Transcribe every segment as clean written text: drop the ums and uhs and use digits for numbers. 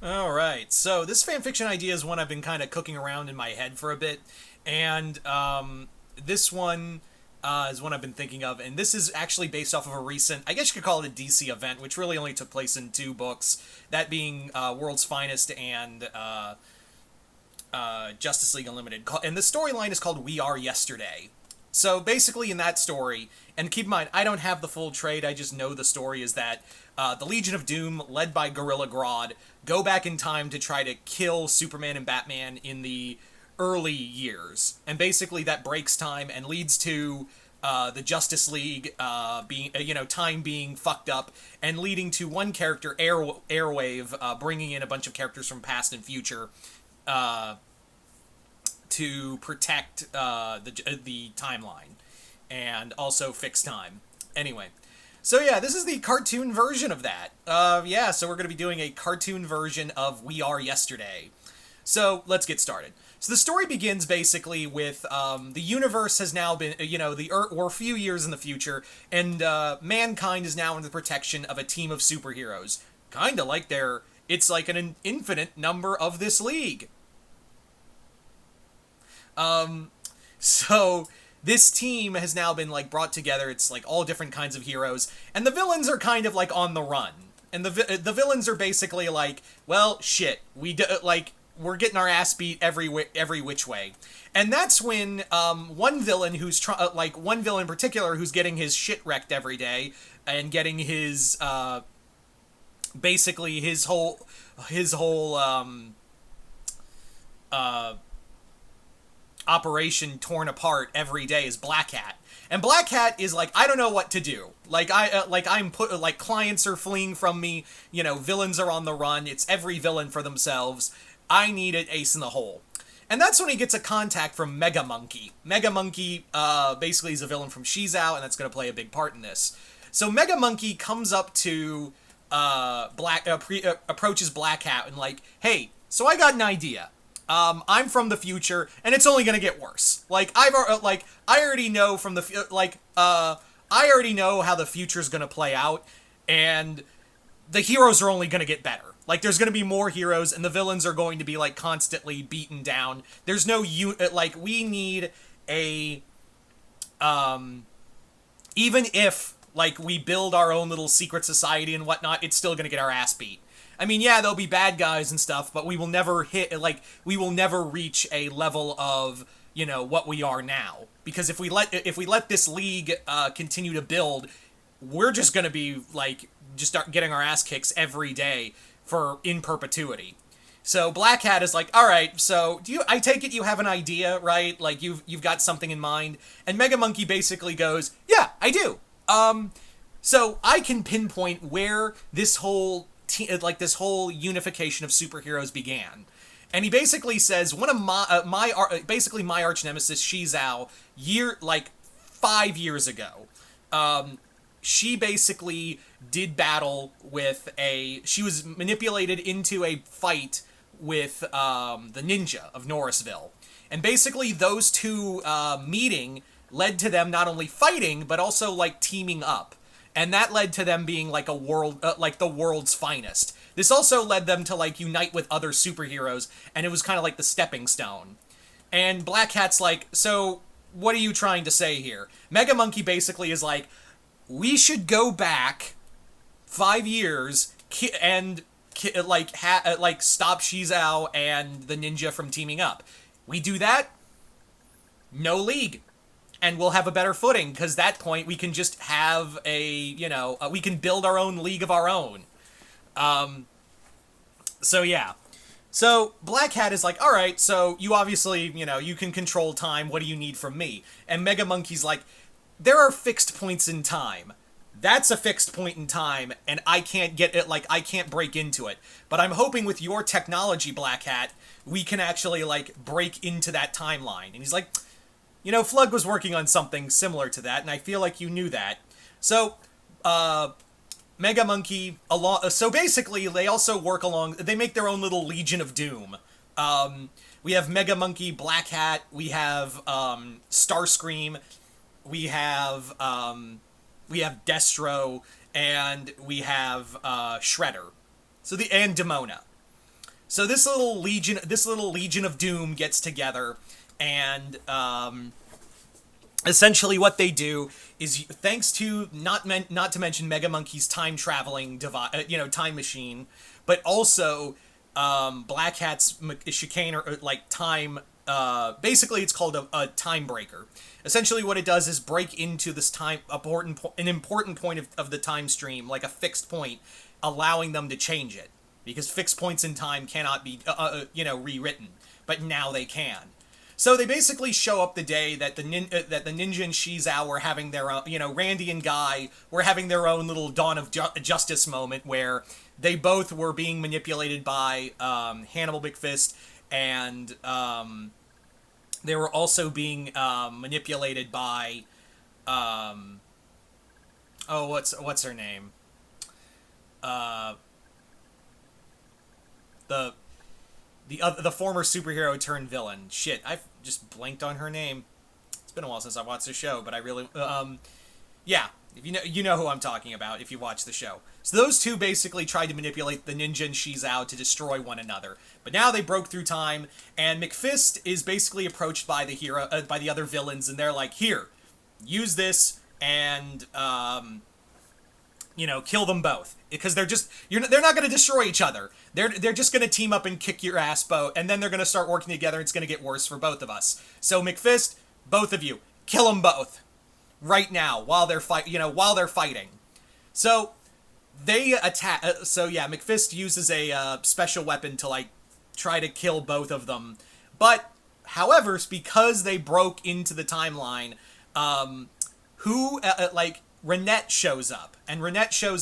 Alright, so this fanfiction idea is one I've been kind of cooking around in my head for a bit, and this one is one I've been thinking of, and this is actually based off of a recent, I guess you could call it a DC event, which really only took place in two books, that being World's Finest and Justice League Unlimited. And the storyline is called We Are Yesterday. So basically, in that story, and keep in mind, I don't have the full trade, I just know the story is that the Legion of Doom, led by Gorilla Grodd, go back in time to try to kill Superman and Batman in the early years. And basically, that breaks time and leads to the Justice League being, time being fucked up, and leading to one character, Airwave, bringing in a bunch of characters from past and future to protect the timeline and also fix time. Anyway, so yeah, this is the cartoon version of that. So we're going to be doing a cartoon version of We Are Yesterday. So let's get started. So the story begins basically with the universe has now been, we're a few years in the future, and mankind is now under the protection of a team of superheroes. Kind of like it's like an infinite number of this league. So this team has now been like brought together. It's like all different kinds of heroes, and the villains are kind of like on the run. And the villains are basically like, well, shit, we're getting our ass beat every which way. And that's when one villain one villain in particular who's getting his shit wrecked every day and getting his basically his whole operation torn apart every day is Black Hat. And Black Hat is like, I don't know what to do. Clients are fleeing from me, villains are on the run, it's every villain for themselves. I need an ace in the hole. And that's when he gets a contact from Mega Monkey. Mega Monkey basically is a villain from Shizao, and that's going to play a big part in this. So Mega Monkey comes up to approaches Black Hat and like, hey, so I got an idea. I'm from the future, and it's only gonna get worse. I already know I already know how the future's gonna play out, and the heroes are only gonna get better. Like, there's gonna be more heroes, and the villains are going to be like constantly beaten down. There's no we need a, even if we build our own little secret society and whatnot, it's still gonna get our ass beat. I mean, yeah, there'll be bad guys and stuff, but we will never we will never reach a level of, what we are now. Because if we let this league continue to build, we're just gonna be, just start getting our ass kicks every day in perpetuity. So Black Hat is like, alright, so I take it you have an idea, right? Like, you've got something in mind. And Mega Monkey basically goes, yeah, I do. So I can pinpoint where this whole this whole unification of superheroes began. And he basically says one of my arch nemesis, Shizao, 5 years ago, she basically did battle with she was manipulated into a fight with the ninja of Norrisville. And basically those two meeting led to them not only fighting, but also teaming up. And that led to them being the world's finest. This also led them to unite with other superheroes, and it was kind of like the stepping stone. And Black Hat's like, so what are you trying to say here? Mega Monkey basically is like, we should go back 5 years and stop Shizao and the ninja from teaming up. We do that, no league. And we'll have a better footing, because at that point we can just have we can build our own league of our own. So yeah. So Black Hat is like, alright, so you obviously, you can control time, what do you need from me? And Mega Monkey's like, there are fixed points in time. That's a fixed point in time, and I can't get it, I can't break into it. But I'm hoping with your technology, Black Hat, we can actually, break into that timeline. And he's like, Flug was working on something similar to that, and I feel like you knew that. So, Mega Monkey, so basically, they also work they make their own little Legion of Doom. We have Mega Monkey, Black Hat, we have, Starscream, we have Destro, and we have, Shredder. And Demona. So this little legion of doom gets together, and essentially what they do is, thanks to not to mention Mega Monkey's time traveling time machine, but also Black Hat's chicane, or like time. Basically, it's called a time breaker. Essentially, what it does is break into this an important point of the time stream, like a fixed point, allowing them to change it, because fixed points in time cannot be rewritten, but now they can. So they basically show up the day that the Ninja and Shizao were having their own, Randy and Guy were having their own little dawn of justice moment, where they both were being manipulated by Hannibal McFist, and they were also being manipulated by what's her name? The former superhero turned villain. Shit, I've just blanked on her name. It's been a while since I watched the show, but I really yeah, if you know who I'm talking about if you watch the show. So those two basically tried to manipulate the Ninja and Shizao to destroy one another. But now they broke through time, and McFist is basically approached by by the other villains, and they're like, "Here, use this and kill them both, because they're not going to destroy each other. They're just going to team up and kick your ass both, and then they're going to start working together. And it's going to get worse for both of us. So McFist, both of you, kill them both right now while they're fighting." So they attack. McFist uses a special weapon to try to kill both of them, but however, because they broke into the timeline, Renette shows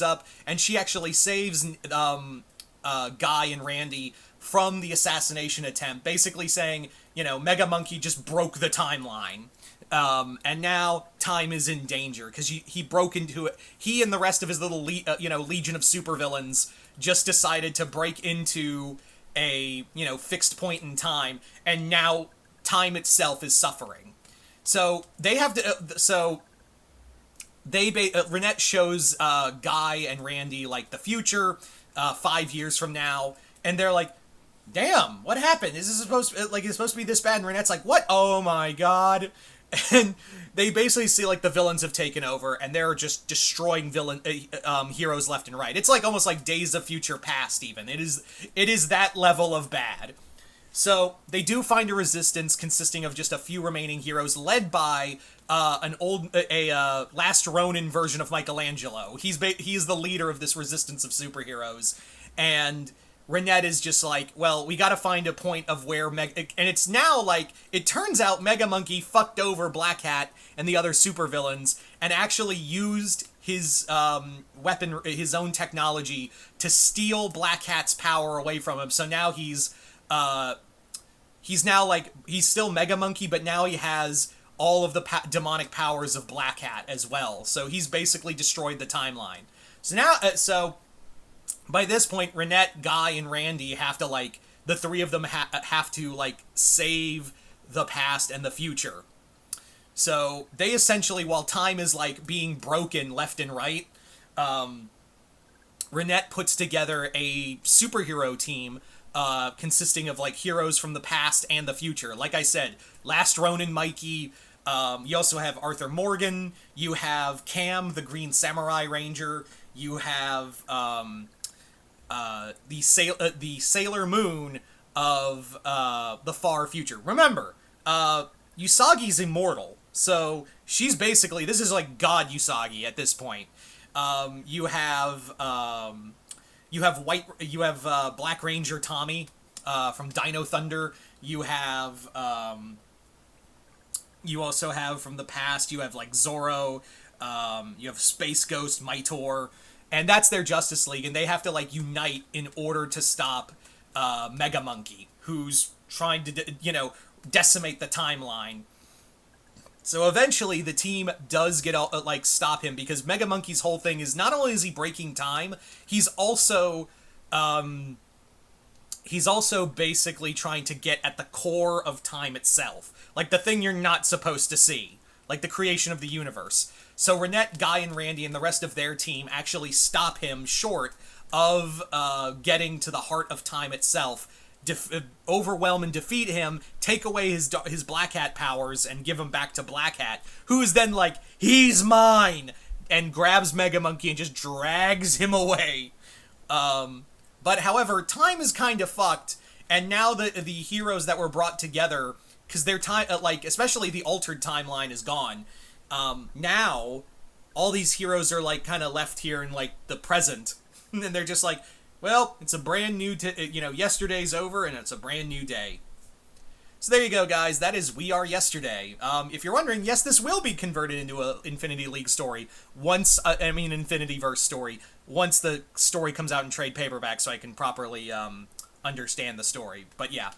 up, and she actually saves Guy and Randy from the assassination attempt, basically saying, Mega Monkey just broke the timeline, and now time is in danger, because he broke into it. He and the rest of his little legion of supervillains just decided to break into a fixed point in time, and now time itself is suffering. So they have to. Renette shows Guy and Randy the future, 5 years from now, and they're like, "Damn, what happened? Is this supposed to be this bad?" And Renette's like, "What? Oh my god!" And they basically see the villains have taken over, and they're just destroying heroes left and right. It's almost like Days of Future Past. Even it is that level of bad. So they do find a resistance consisting of just a few remaining heroes, led by Last Ronin version of Michelangelo. He's the leader of this resistance of superheroes, and Renette is just well, we gotta find a point of where and it's now it turns out Mega Monkey fucked over Black Hat and the other supervillains, and actually used his weapon, his own technology, to steal Black Hat's power away from him. So now he's still Mega Monkey, but now he has all of the demonic powers of Black Hat as well. So he's basically destroyed the timeline. So now, by this point, Renette, Guy, and Randy have to the three of them have to save the past and the future. So they essentially, while time is being broken left and right, Renette puts together a superhero team consisting of heroes from the past and the future. Like I said, Last Ronin Mikey. You also have Arthur Morgan. You have Cam, the Green Samurai Ranger. You have the Sailor Moon of the far future. Remember, Usagi's immortal, so she's basically, this is God Usagi at this point. You have Black Ranger Tommy from Dino Thunder. You have you also have from the past, you have Zorro. You have Space Ghost Maitor, and that's their Justice League, and they have to unite in order to stop Mega Monkey, who's trying to decimate the timeline. So eventually the team does get stop him, because Mega Monkey's whole thing is, not only is he breaking time, he's also basically trying to get at the core of time itself, the thing you're not supposed to see, the creation of the universe. So Renette, Guy, and Randy and the rest of their team actually stop him short of getting to the heart of time itself, overwhelm and defeat him, take away his Black Hat powers, and give him back to Black Hat, who's then like, he's mine, and grabs Mega Monkey and just drags him away. But however, time is kind of fucked, and now the heroes that were brought together, because their time, like, especially the altered timeline is gone, now all these heroes are like kind of left here in like the present, and they're just like, well, it's a brand new, yesterday's over, and it's a brand new day. So there you go, guys. That is We Are Yesterday. If you're wondering, yes, this will be converted into a Infinity League story once, Infinityverse story, once the story comes out in trade paperback, so I can properly understand the story. But yeah.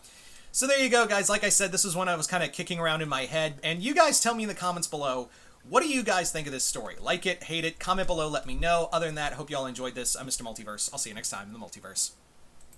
So there you go, guys. Like I said, this was one I was kind of kicking around in my head, and you guys tell me in the comments below, what do you guys think of this story? Like it, hate it, comment below, let me know. Other than that, hope you all enjoyed this. I'm Mr. Multiverse. I'll see you next time in the Multiverse.